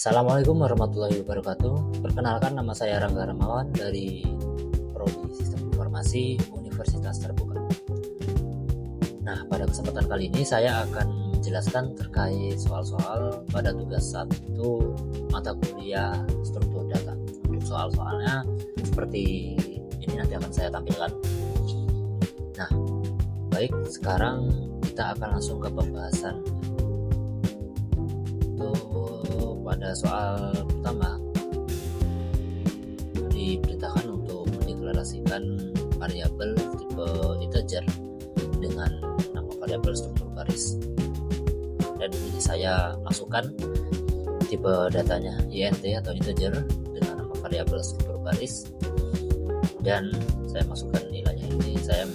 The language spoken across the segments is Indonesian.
Assalamualaikum warahmatullahi wabarakatuh. Perkenalkan, nama saya Rangga Ramawan dari Prodi Sistem Informasi Universitas Terbuka. Nah, pada kesempatan kali ini saya akan menjelaskan terkait soal-soal pada tugas 1 mata kuliah struktur data. Untuk soal-soalnya seperti ini nanti akan saya tampilkan. Nah, baik, sekarang kita akan langsung ke pembahasan. Pada soal pertama, diperintahkan untuk mendeklarasikan variabel tipe integer dengan nama variabel struktur baris, dan ini saya masukkan tipe datanya int atau integer dengan nama variabel struktur baris, dan saya masukkan nilainya. Ini saya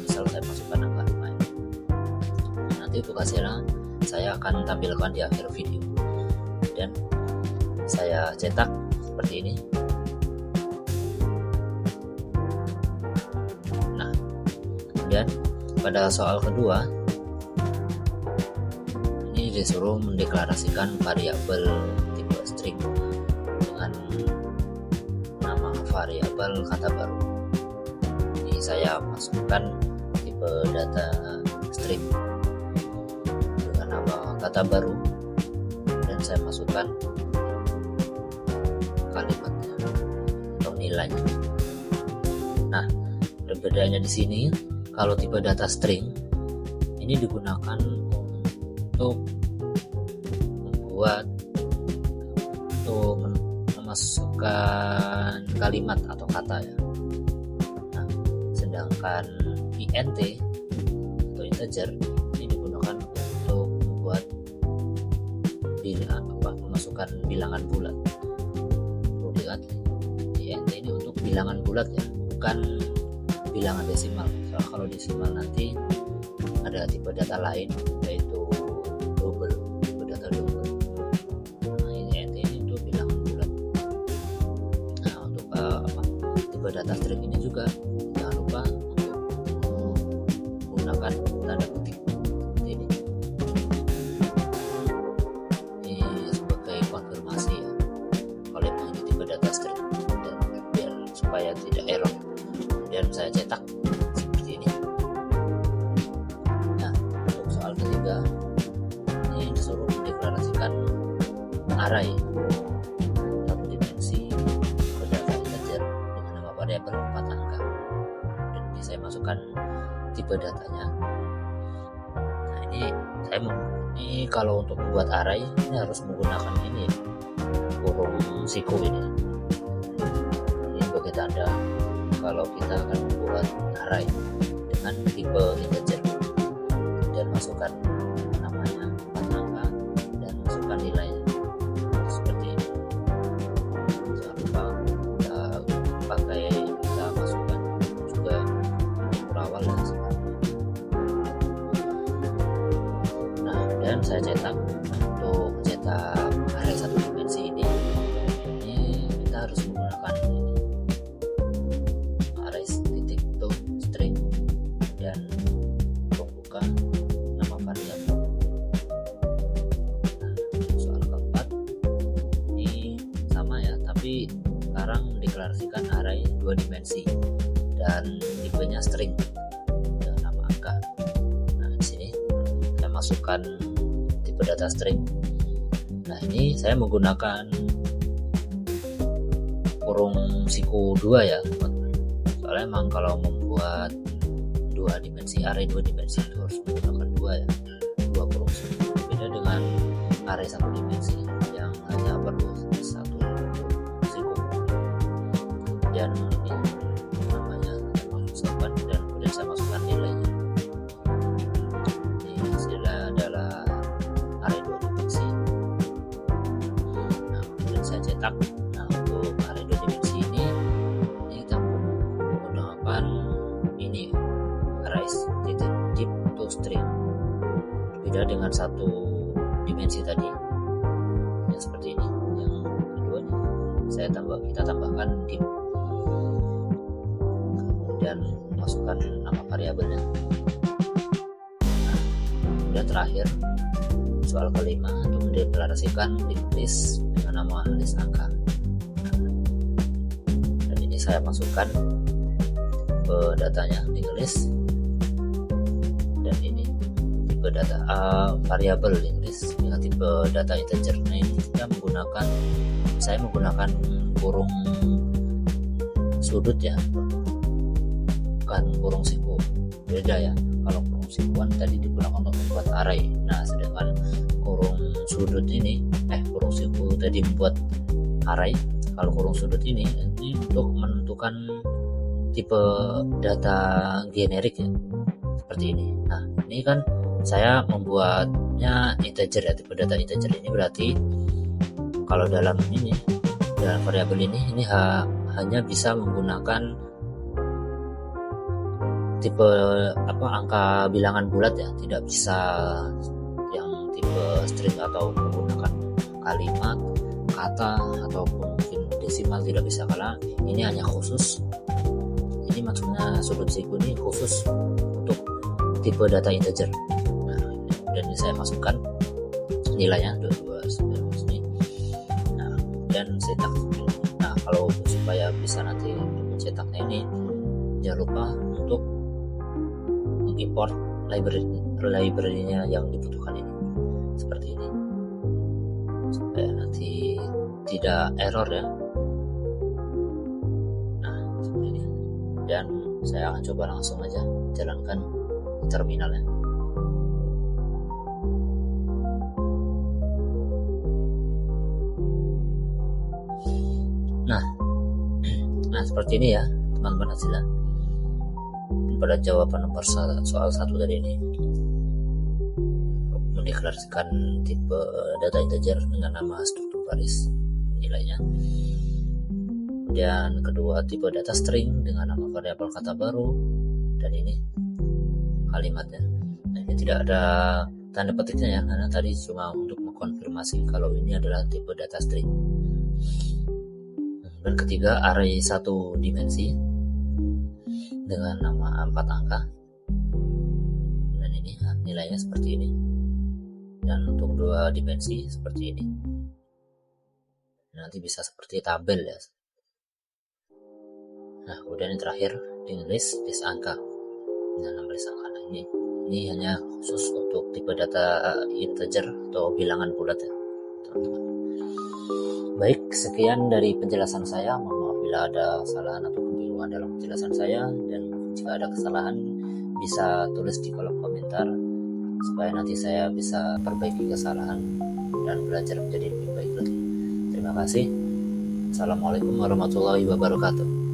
masukkan angka 5. Nanti untuk hasilnya saya akan tampilkan di akhir video, dan saya cetak seperti ini. Nah, kemudian pada soal kedua ini disuruh mendeklarasikan variabel tipe string dengan nama variabel kata baru. Ini saya masukkan tipe data string dengan nama kata baru, dan saya masukkan kalimatnya atau nilainya. Nah, perbedaannya di sini, kalau tipe data string ini digunakan untuk membuat memasukkan kalimat atau kata ya. Nah, sedangkan int atau integer ini digunakan untuk membuat memasukkan bilangan bulat. int ini untuk bilangan bulat ya, bukan bilangan desimal. Soalnya kalau desimal nanti ada tipe data lain, yaitu tipe data double. Nah, int ini untuk bilangan bulat. Nah, untuk tipe data string ini juga jangan lupa untuk menggunakan tanda petik seperti ini. Ini sebagai konfirmasi ya, kalau ini tipe data string, dan biar supaya tidak error. Kemudian saya cetak seperti ini. Nah, untuk soal ketiga ini disuruh mendeklarasikan array satu dimensi berdata integer dengan nama variabel 4 angka, dan ini saya masukkan tipe datanya. Nah, ini kalau untuk membuat array ini harus menggunakan ini kurung siku ini sebagai tanda kalau kita akan membuat array dengan tipe integer, dan masukkan namanya 4 angka dan masukkan nilainya seperti ini. Jangan lupa kita masukkan juga awal dan sebagainya. Nah, dan saya cetak. Untuk cetak array satu dimensi ini kita harus menggunakan array titik to string dan pembuka nama variabel. Nah, soal keempat ini sama ya, tapi sekarang mendeklarasikan array 2 dimensi dan tipenya string dengan nama angka. Nah, di sini saya masukkan tipe data string. Nah, ini saya menggunakan kurung siku 2 ya, soalnya emang kalau membuat 2 dimensi, array 2 dimensi itu harus menggunakan 2 ya, 2 kurung siku. Beda dengan array 1 dimensi yang hanya perlu 1 siku. Dan ini namanya saya masukkan, dan kemudian saya masukkan nilainya. Ini hasilnya adalah array 2 dimensi. Nah, kemudian saya cetak. Nah, untuk array 2 dimensi ini kita menggunakan ini array titik deep to string, berbeda dengan 1 dimensi tadi yang seperti ini. Yang kedua nih kita tambahkan deep, kemudian masukkan nama variabelnya. Nah, kemudian terakhir soal kelima untuk mendeklarasikan linked list dengan nama list angka. Dan ini saya masukkan ke datanya di list, dan ini tipe data variabel Inggris dengan tipe data integer. Nah, ini saya menggunakan kurung sudut ya, bukan kurung siku. Beda ya, kalau kurung sikuan tadi digunakan untuk membuat array. Nah, sedangkan kurung sudut ini kurung siku tadi membuat array. Kalau kurung sudut ini untuk menentukan tipe data generik ya, seperti ini. Nah, ini kan saya membuatnya integer ya, tipe data integer. Ini berarti kalau dalam variabel ini hanya bisa menggunakan tipe angka bilangan bulat ya, tidak bisa yang tipe string atau menggunakan kalimat, kata ataupun mungkin desimal, tidak bisa, karena ini hanya khusus. Ini maksudnya sudut siku ini khusus untuk tipe data integer. Nah, dan ini saya masukkan nilainya 22 ini. Nah, dan cetak. Nah, kalau supaya bisa nanti mencetaknya ini, jangan lupa untuk mengimport library-nya yang dibutuhkan ini, seperti ini, supaya nanti tidak error ya. Nah, seperti ini. Dan saya akan coba langsung aja jalankan terminalnya. Nah, seperti ini ya teman-teman hasilnya. Pada jawaban nomor soal 1 tadi ini mendeklarasikan tipe data integer dengan nama struktur baris nilainya. Dan kedua, tipe data string dengan nama variabel kata baru, dan ini kalimatnya. Nah, ini tidak ada tanda petiknya ya, karena tadi cuma untuk mengkonfirmasi kalau ini adalah tipe data string. Dan ketiga, array 1 dimensi dengan nama 4 angka, dan ini nilainya seperti ini. Dan untuk 2 dimensi seperti ini. Nanti bisa seperti tabel ya. Nah, kemudian yang terakhir dengan list angka dengan nama list angka. Nah, ini hanya khusus untuk tipe data integer atau bilangan bulat ya, teman-teman. Baik, sekian dari penjelasan saya. Mohon maaf bila ada kesalahan atau kebingungan dalam penjelasan saya, dan jika ada kesalahan bisa tulis di kolom komentar supaya nanti saya bisa perbaiki kesalahan dan belajar menjadi lebih baik lagi. Terima kasih. Assalamualaikum warahmatullahi wabarakatuh.